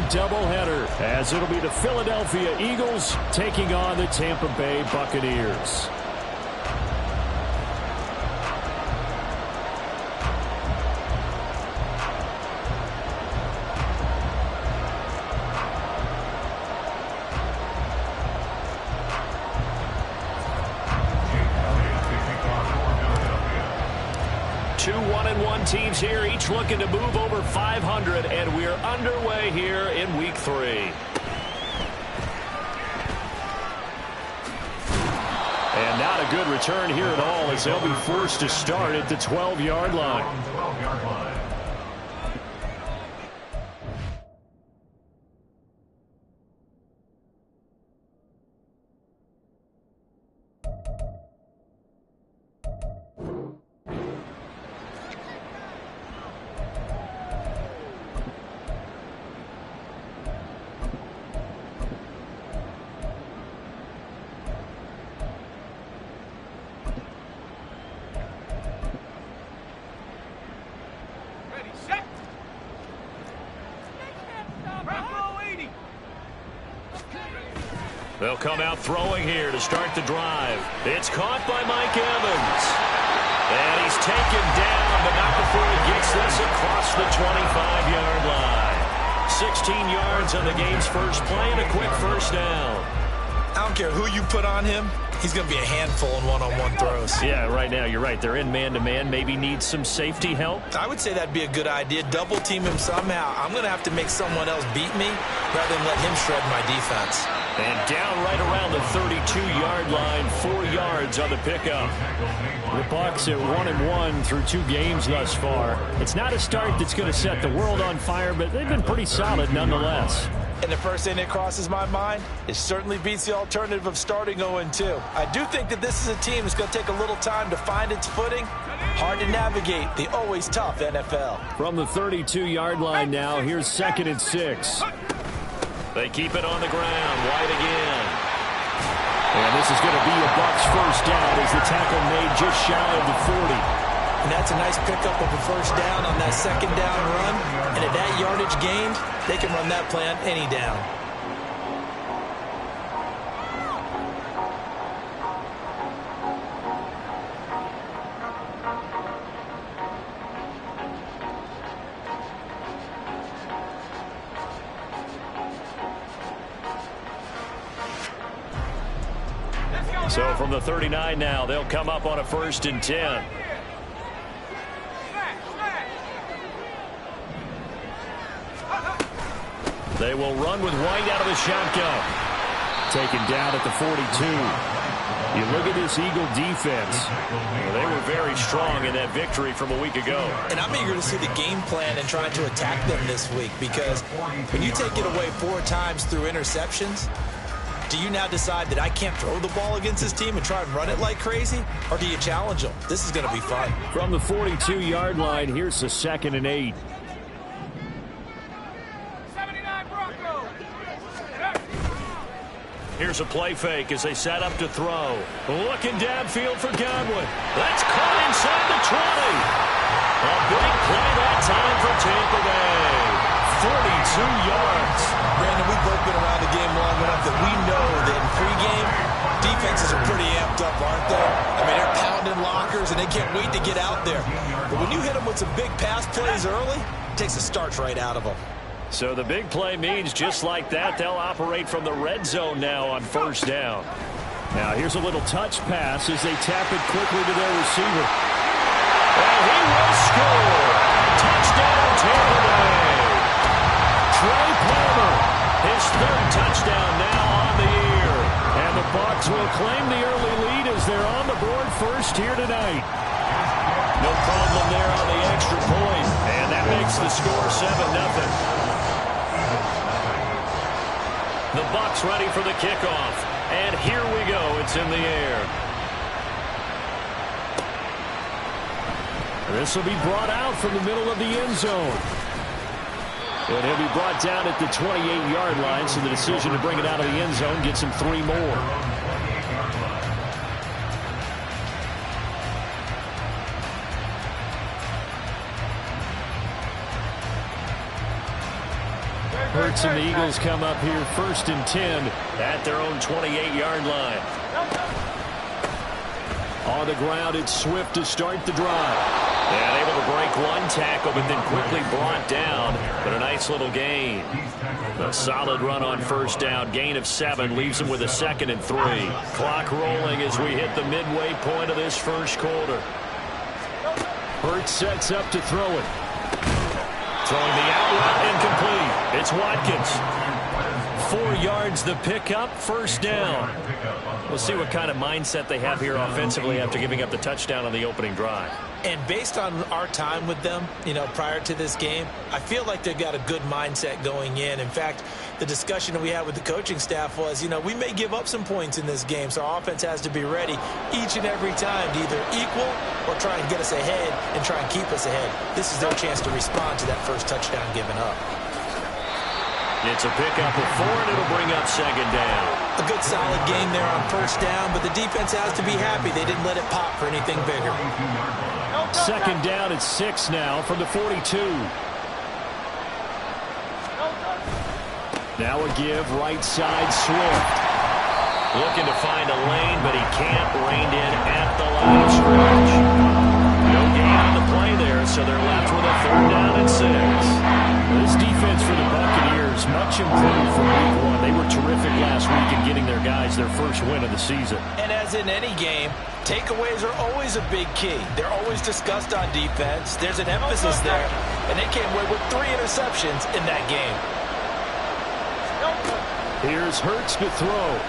doubleheader, as it'll be the Philadelphia Eagles taking on the Tampa Bay Buccaneers. Two 1-1 teams here, each looking to move over 500, and we're underway here in Week 3. And not a good return here at all, as they'll be forced to start at the 12-yard line. They'll come out throwing here to start the drive. It's caught by Mike Evans. And he's taken down, but not before he gets this across the 25-yard line. 16 yards on the game's first play and a quick first down. I don't care who you put on him. He's going to be a handful in one-on-one throws. Yeah, right now, you're right. They're in man-to-man. Maybe need some safety help. I would say that'd be a good idea. Double team him somehow. I'm going to have to make someone else beat me rather than let him shred my defense. And down right around the 32-yard line, 4 yards on the pickup. The Bucs at 1-1 through 2 games thus far. It's not a start that's going to set the world on fire, but they've been pretty solid nonetheless. And the first thing that crosses my mind, it certainly beats the alternative of starting 0-2. I do think that this is a team that's going to take a little time to find its footing. Hard to navigate the always tough NFL. From the 32-yard line now, here's 2nd and 6. They keep it on the ground. White again. And this is going to be a Bucs first down as the tackle made just shy of the 40. And that's a nice pickup of a first down on that second down run. And at that yardage gained, they can run that play on any down. So from the 39 now, they'll come up on a 1st and 10. They will run with White out of the shotgun. Taken down at the 42. You look at this Eagle defense. Well, they were very strong in that victory from a week ago. And I'm eager to see the game plan and trying to attack them this week, because when you take it away 4 times through interceptions, do you now decide that I can't throw the ball against this team and try and run it like crazy? Or do you challenge them? This is going to be fun. From the 42-yard line, here's the 2nd and 8. Here's a play fake as they set up to throw. Looking downfield for Godwin. That's caught inside the 20. A big play that time for Tampa Bay. 42 yards. Brandon, we've both been around the game long enough that we know that in pregame, defenses are pretty amped up, aren't they? I mean, they're pounding lockers, and they can't wait to get out there. But when you hit them with some big pass plays early, it takes the starch right out of them. So the big play means just like that, they'll operate from the red zone now on 1st down. Now here's a little touch pass as they tap it quickly to their receiver. And he will score. Touchdown, Tampa Bay. Trey Palmer, his 3rd touchdown now on the year. And the Bucs will claim the early lead as they're on the board first here tonight. No problem there on the extra point. And that makes the score 7-0. The Bucs ready for the kickoff. And here we go. It's in the air. This will be brought out from the middle of the end zone. And he'll be brought down at the 28-yard line, so the decision to bring it out of the end zone gets him 3 more. sticks, and the Eagles come up here 1st and 10 at their own 28-yard line. On the ground, it's Swift to start the drive. And able to break one tackle, but then quickly brought down. But a nice little gain. A solid run on 1st down. Gain of 7 leaves him with a 2nd and 3. Clock rolling as we hit the midway point of this 1st quarter. Hurts sets up to throw it. Throwing the out route, incomplete. It's Watkins. 4 yards the pickup, 1st down. We'll see what kind of mindset they have here offensively after giving up the touchdown on the opening drive. And based on our time with them, prior to this game, I feel like they've got a good mindset going in. In fact, the discussion that we had with the coaching staff was, we may give up some points in this game, so our offense has to be ready each and every time to either equal or try and get us ahead and try and keep us ahead. This is their chance to respond to that first touchdown given up. It's a pickup of 4, and it'll bring up 2nd down. A good solid game there on 1st down, but the defense has to be happy they didn't let it pop for anything bigger. 2nd down at 6 now from the 42. Now a give, right side, Swift. Looking to find a lane, but he can't. Reined in at the line of scrimmage. No gain on the play there, so they're left with a 3rd down and 6. This defense for the Buccaneers, much improved from week 1. They were terrific last week in getting their guys their first win of the season. And as in any game, takeaways are always a big key. They're always discussed on defense. There's an emphasis there. And they came away with 3 interceptions in that game. Here's Hurts to throw.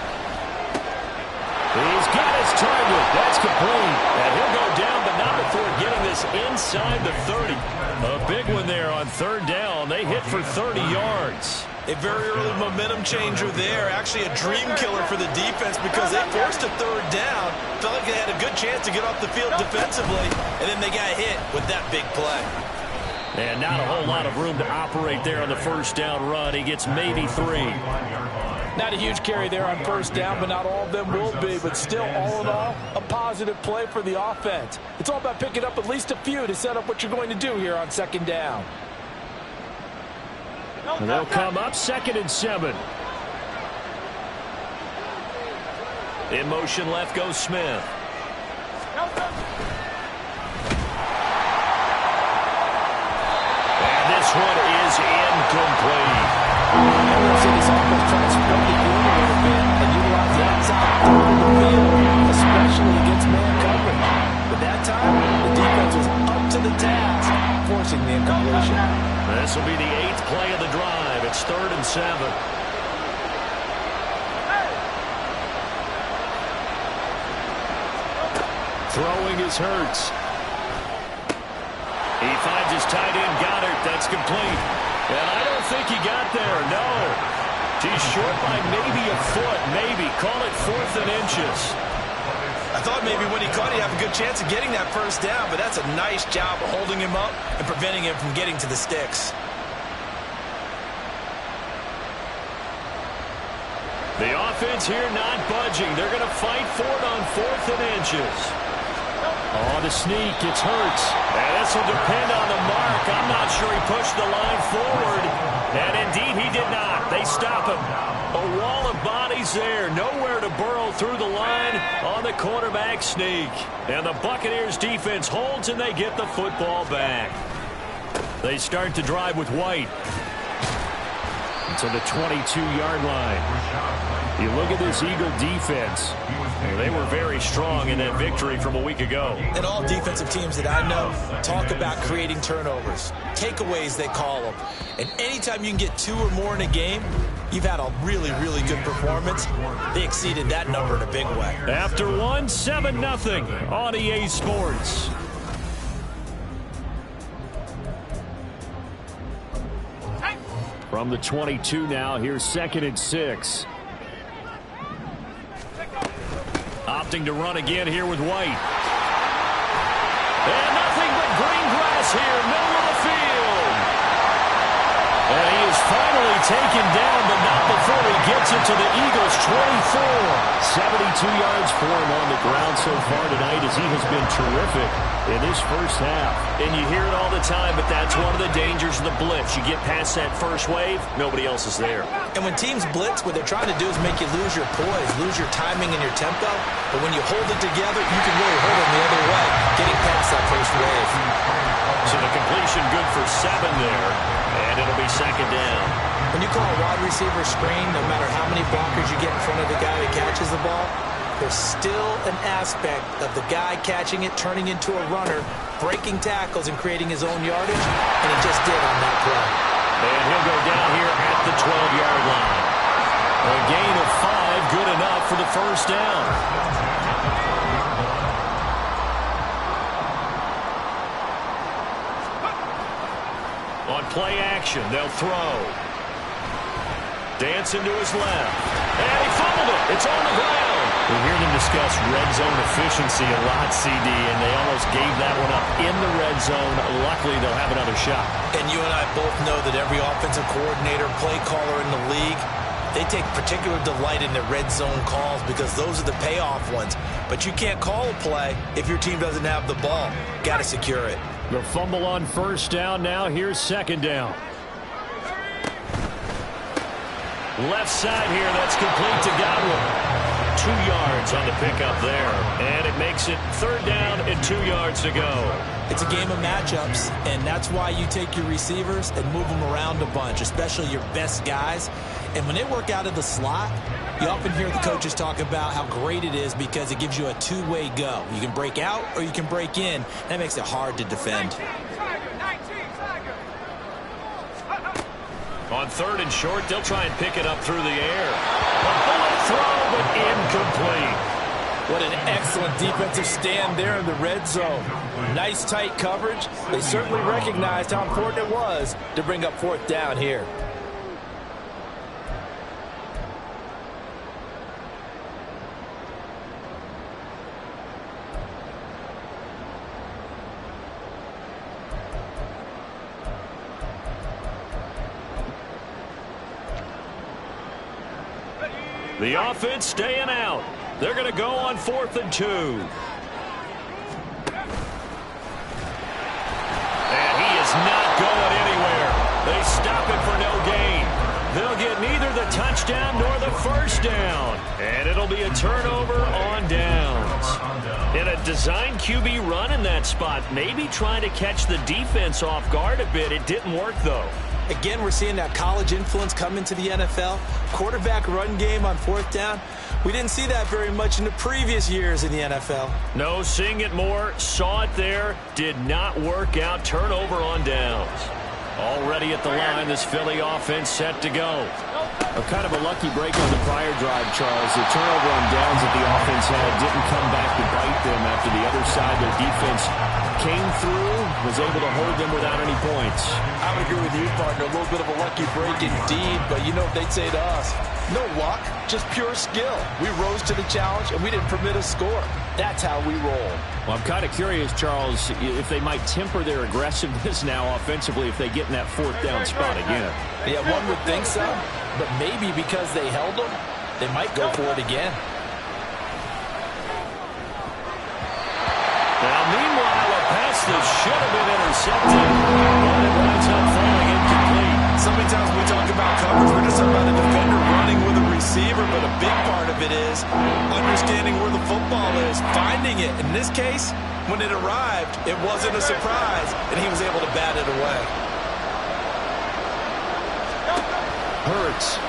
He's got his target. That's complete. And he'll go down, but not before getting this inside the 30. A big one there on 3rd down. They hit for 30 yards. A very early momentum changer there. Actually a dream killer for the defense because they forced a 3rd down. Felt like they had a good chance to get off the field defensively, and then they got hit with that big play. And not a whole lot of room to operate there on the 1st down run. He gets maybe 3. Not a huge carry there on 1st down, but not all of them will be. But still, all in all, a positive play for the offense. It's all about picking up at least a few to set up what you're going to do here on 2nd down. And they'll come up 2nd and 7. In motion left goes Smith. And this one is incomplete. This offense trying to spread the field a little bit and utilize the outside third of the field, especially against man coverage. But that time, the defense was up to the task, forcing the incompletion. This will be the 8th play of the drive. It's 3rd and 7. Throwing is Hurts. He finds his tight end, Goddard. That's complete. And I don't think he got there, no. He's short by maybe a foot, maybe. Call it 4th and inches. I thought maybe when he caught it, he'd have a good chance of getting that 1st down, but that's a nice job of holding him up and preventing him from getting to the sticks. The offense here not budging. They're going to fight for it on 4th and inches. On the sneak, it's Hurts. And this will depend on the mark. I'm not sure he pushed the line forward. And indeed, he did not. They stop him. A wall of bodies there. Nowhere to burrow through the line on the quarterback sneak. And the Buccaneers defense holds, and they get the football back. They start to drive with White. To the 22-yard line. You look at this Eagle defense. They were very strong in that victory from a week ago. And all defensive teams that I know talk about creating turnovers. Takeaways, they call them. And anytime you can get 2 or more in a game, you've had a really, really good performance. They exceeded that number in a big way. After 7-0 on EA Sports. From the 22 now, here's 2nd and 6. Opting to run again here with White. And nothing but green grass here, middle of the field. And he is finally taken down, but not before he gets it to the Eagles, 24. 72 yards for him on the ground so far tonight as he has been terrific in this first half. And you hear it all the time, but that's one of the dangers of the blitz. You get past that first wave, nobody else is there. And when teams blitz, what they're trying to do is make you lose your poise, lose your timing and your tempo. But when you hold it together, you can really hurt them the other way, getting past that first wave. So the completion good for 7 there, and it'll be second down. When you call a wide receiver screen, no matter how many blockers you get in front of the guy that catches the ball, there's still an aspect of the guy catching it, turning into a runner, breaking tackles and creating his own yardage, and he just did on that play. And he'll go down here at the 12-yard line. A gain of 5, good enough for the first down. On play action, they'll throw. Dancing to his left. And he fumbled it. It's on the ground. We hear them discuss red zone efficiency a lot, CD, and they almost gave that one up in the red zone. Luckily, they'll have another shot. And you and I both know that every offensive coordinator, play caller in the league, they take particular delight in the red zone calls because those are the payoff ones. But you can't call a play if your team doesn't have the ball. Got to secure it. The fumble on first down now. Here's second down. Left side here, that's complete to Godwin. 2 yards on the pickup there. And it makes it third down and 2 yards to go. It's a game of matchups, and that's why you take your receivers and move them around a bunch, especially your best guys. And when they work out of the slot, you often hear the coaches talk about how great it is because it gives you a two-way go. You can break out or you can break in. That makes it hard to defend. On third and short, they'll try and pick it up through the air. A bullet throw, but incomplete. What an excellent defensive stand there in the red zone. Nice tight coverage. They certainly recognized how important it was to bring up fourth down here. The offense staying out. They're going to go on 4th and 2. And he is not going anywhere. They stop it for no gain. They'll get neither the touchdown nor the first down. And it'll be a turnover on downs. In a design QB run in that spot, maybe trying to catch the defense off guard a bit. It didn't work, though. Again, we're seeing that college influence come into the NFL. Quarterback run game on 4th down. We didn't see that very much in the previous years in the NFL. No, seeing it more, saw it there, did not work out. Turnover on downs. Already at the line, this Philly offense set to go. A kind of a lucky break on the prior drive, Charles. The turnover on downs that the offense had didn't come back to bite them after the other side. Their defense came through, was able to hold them without any points. I would agree with you, partner. A little bit of a lucky break indeed, but you know what they'd say to us? No luck, just pure skill. We rose to the challenge, and we didn't permit a score. That's how we roll. Well, I'm kind of curious, Charles, if they might temper their aggressiveness now offensively if they get in that 4th down spot again. Yeah, one would think so, but maybe because they held them, they might go for it again. Now, meanwhile, a pass that should have been intercepted, but it winds up falling incomplete. So many times we talk about coverage, we're just talking about a defender running with a receiver, but a big part of it is understanding where the football is, finding it. In this case, when it arrived, it wasn't a surprise, and he was able to bat it away. Hurts.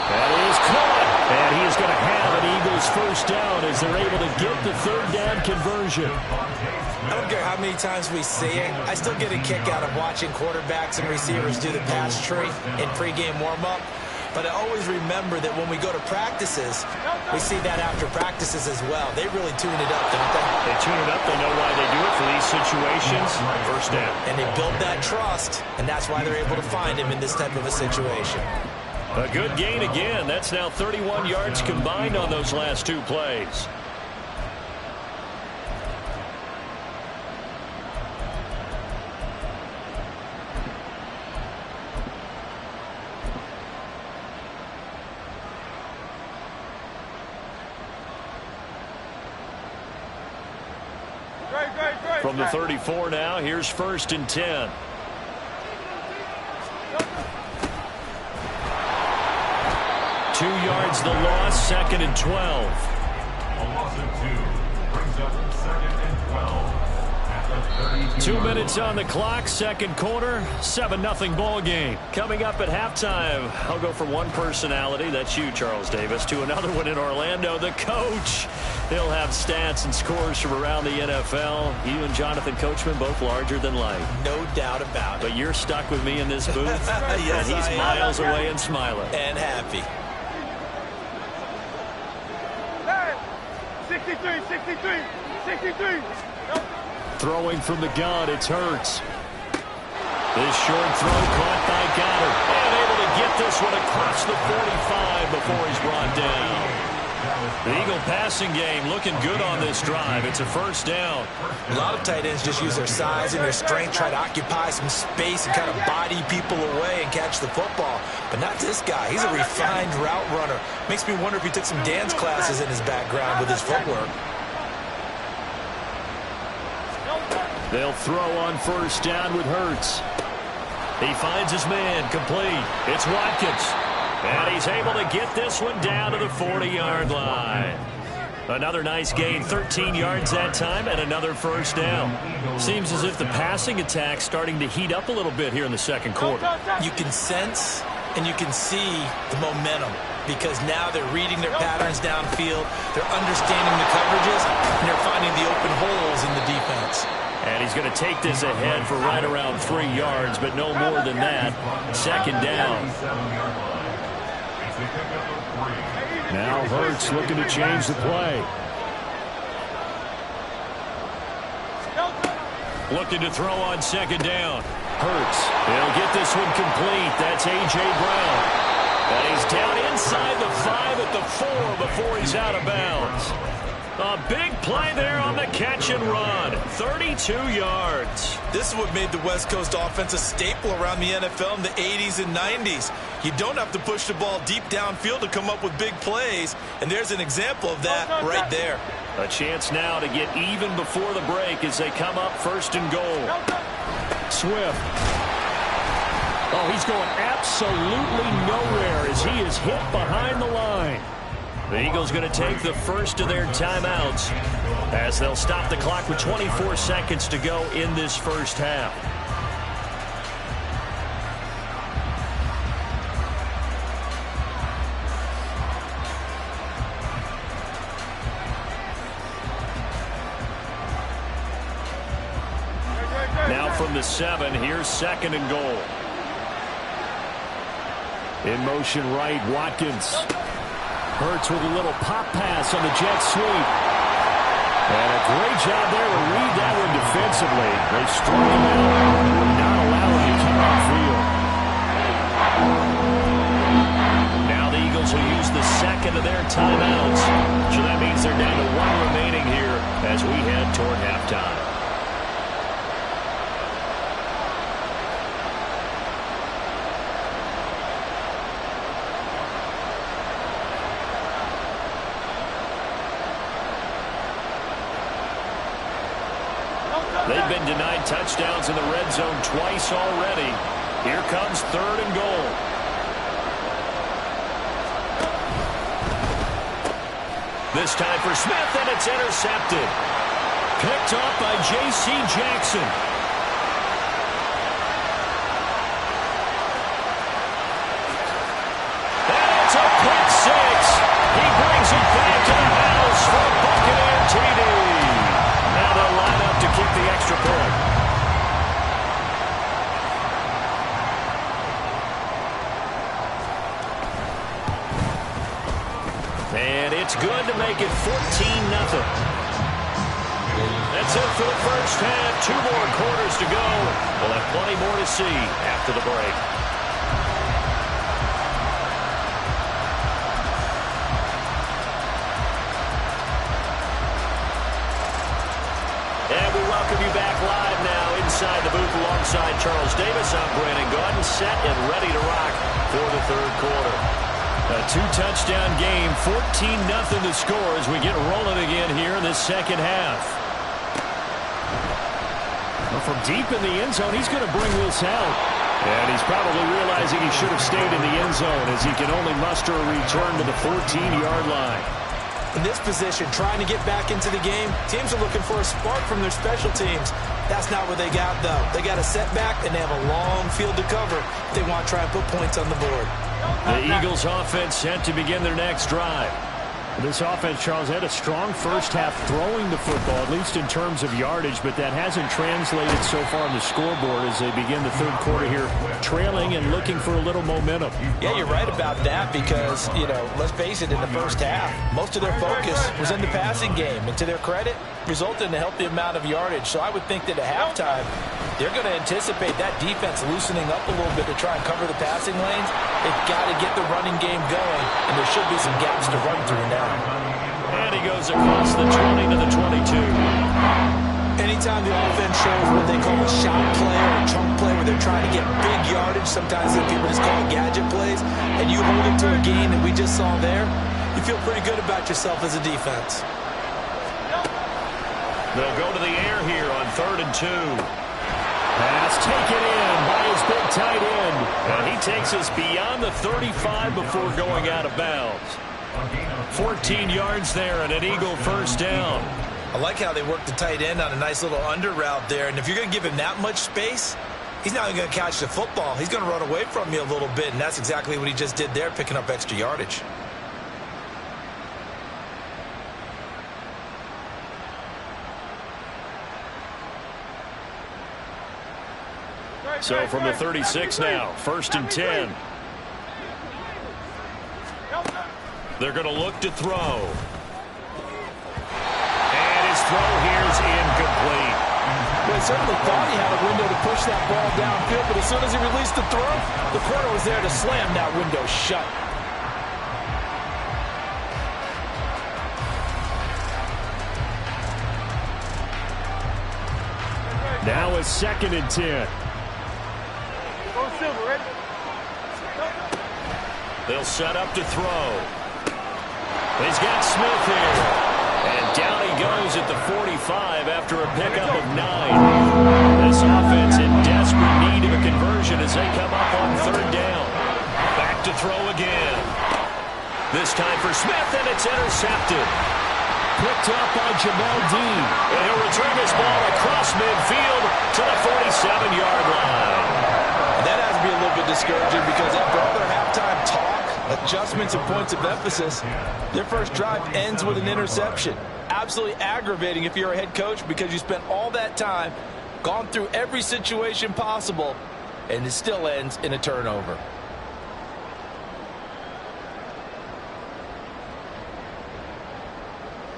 That is caught. And he is going to have an Eagles first down as they're able to get the third down conversion. I don't care how many times we see it. I still get a kick out of watching quarterbacks and receivers do the pass tree in pregame warm-up. But I always remember that when we go to practices, we see that after practices as well. They really tune it up, don't they? They tune it up. They know why they do it for these situations. First down. And they build that trust, and that's why they're able to find him in this type of a situation. A good gain again. That's now 31 yards combined on those last 2 plays. From the 34 now, here's 1st and 10. Two yards the loss, 2nd and 12. A loss of 2 brings up 2nd and 12 at the 32. 2 minutes on the clock, 2nd quarter, 7-0 ball game. Coming up at halftime, I'll go from one personality, that's you, Charles Davis, to another one in Orlando, the coach. He'll have stats and scores from around the NFL. You and Jonathan Coachman both larger than life. No doubt about it. But you're stuck with me in this booth, Yes, and he's miles away and smiling. And happy. 63. Throwing from the gun, it's Hurts. This short throw caught by Goddard. And able to get this one across the 45 before he's brought down. The Eagle passing game looking good on this drive. It's a 1st down. A lot of tight ends just use their size and their strength, try to occupy some space and kind of body people away and catch the football. But not this guy. He's a refined route runner. Makes me wonder if he took some dance classes in his background with his footwork. They'll throw on 1st down with Hurts. He finds his man, complete. It's Watkins. And he's able to get this one down to the 40-yard line. Another nice gain, 13 yards that time, and another 1st down. Seems as if the passing attack's starting to heat up a little bit here in the 2nd quarter. You can sense and you can see the momentum because now they're reading their patterns downfield, they're understanding the coverages, and they're finding the open holes in the defense. And he's going to take this ahead for right around 3 yards, but no more than that. 2nd down. Now Hurts looking to change the play. Looking to throw on 2nd down. Hurts. He'll get this one complete. That's A.J. Brown. And he's down inside the 5 at the 4 before he's out of bounds. A big play there on the catch and run. 32 yards. This is what made the West Coast offense a staple around the NFL in the 80s and 90s. You don't have to push the ball deep downfield to come up with big plays, and there's an example of that right there. A chance now to get even before the break as they come up 1st and goal. Swift. Oh, he's going absolutely nowhere as he is hit behind the line. The Eagles going to take the first of their timeouts as they'll stop the clock with 24 seconds to go in this 1st half. Now from the 7, here's 2nd and goal. In motion right, Watkins. Hurts with a little pop pass on the jet sweep. And a great job there to read that one defensively. They strung him out, not allowing him to come upfield. Now the Eagles will use the 2nd of their timeouts. So that means they're down to 1 remaining here as we head toward halftime. They've been denied touchdowns in the red zone twice already. Here comes 3rd and goal. This time for Smith, and it's intercepted. Picked off by J.C. Jackson. And it's a quick 6. He brings it back to the house for a Buccaneer TD. Now they'll line up to kick the extra point. And it's good to make it 14-0. That's it for the 1st half. 2 more quarters to go. We'll have plenty more to see after the break. And we welcome you back live now inside the booth alongside Charles Davis. I'm Brandon Gaudin, set and ready to rock for the 3rd quarter. A 2-touchdown game, 14-0 to score as we get rolling again here in the 2nd half. From deep in the end zone, he's going to bring this out. And he's probably realizing he should have stayed in the end zone as he can only muster a return to the 14-yard line. In this position, trying to get back into the game, teams are looking for a spark from their special teams. That's not what they got, though. They got a setback, and they have a long field to cover if they want to try and put points on the board. The Eagles offense set to begin their next drive. This offense, Charles, had a strong first half throwing the football, at least in terms of yardage, but that hasn't translated so far on the scoreboard as they begin the third quarter here, trailing and looking for a little momentum. Yeah, you're right about that because, let's face it, in the first half, most of their focus was in the passing game, and to their credit, resulted in a healthy amount of yardage. So I would think that at halftime, they're going to anticipate that defense loosening up a little bit to try and cover the passing lanes. They've got to get the running game going, and there should be some gaps to run through now. And he goes across the 20 to the 22. Anytime the offense shows what they call a shot play or a chunk play where they're trying to get big yardage, sometimes people just call it gadget plays, and you hold it to a gain that we just saw there, you feel pretty good about yourself as a defense. They'll go to the air here on 3rd and 2. Pass taken in by his big tight end. And he takes us beyond the 35 before going out of bounds. 14 yards there and an Eagle first down. I like how they work the tight end on a nice little under route there. And if you're going to give him that much space, he's not even going to catch the football. He's going to run away from you a little bit, and that's exactly what he just did there, picking up extra yardage. So from the 36 now, 1st and 10. They're going to look to throw. And his throw here is incomplete. Well, he certainly thought he had a window to push that ball downfield, but as soon as he released the throw, the corner was there to slam that window shut. Now it's 2nd and 10. They'll set up to throw. He's got Smith here. And down he goes at the 45 after a pickup of 9. This offense in desperate need of a conversion as they come up on 3rd down. Back to throw again. This time for Smith, and it's intercepted. Picked up by Jamel Dean. And he'll return this ball across midfield to the 47-yard line. That has to be a little bit discouraging because after all their halftime talk, adjustments and points of emphasis, their first drive ends with an interception. Absolutely aggravating if you're a head coach because you spent all that time, gone through every situation possible, and it still ends in a turnover.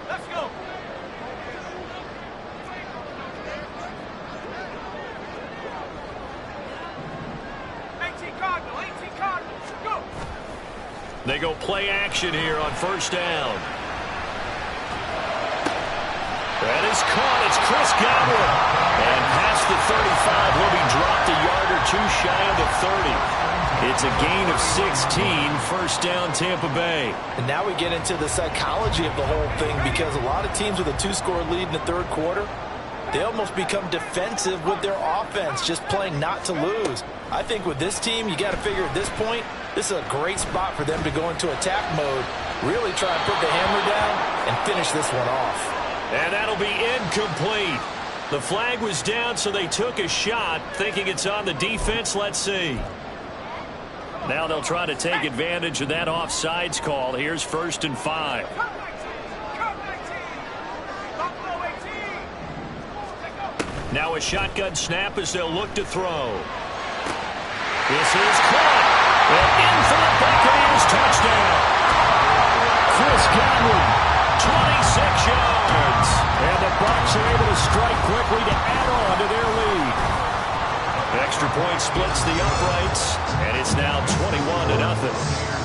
Let's go. They go play action here on 1st down. That is caught. It's Chris Godwin. And past the 35, he'll be dropped a yard or 2 shy of the 30. It's a gain of 16, 1st down Tampa Bay. And now we get into the psychology of the whole thing because a lot of teams with a 2-score lead in the 3rd quarter, they almost become defensive with their offense, just playing not to lose. I think with this team, you got to figure at this point, this is a great spot for them to go into attack mode, really try and put the hammer down and finish this one off. And that'll be incomplete. The flag was down, so they took a shot, thinking it's on the defense. Let's see. Now they'll try to take advantage of that offsides call. Here's 1st and 5. Now a shotgun snap as they'll look to throw. This is caught. And in for the Buccaneers touchdown. Chris Godwin, 26 yards. And the Bucs are able to strike quickly to add on to their lead. Extra point splits the uprights, and it's now 21-0.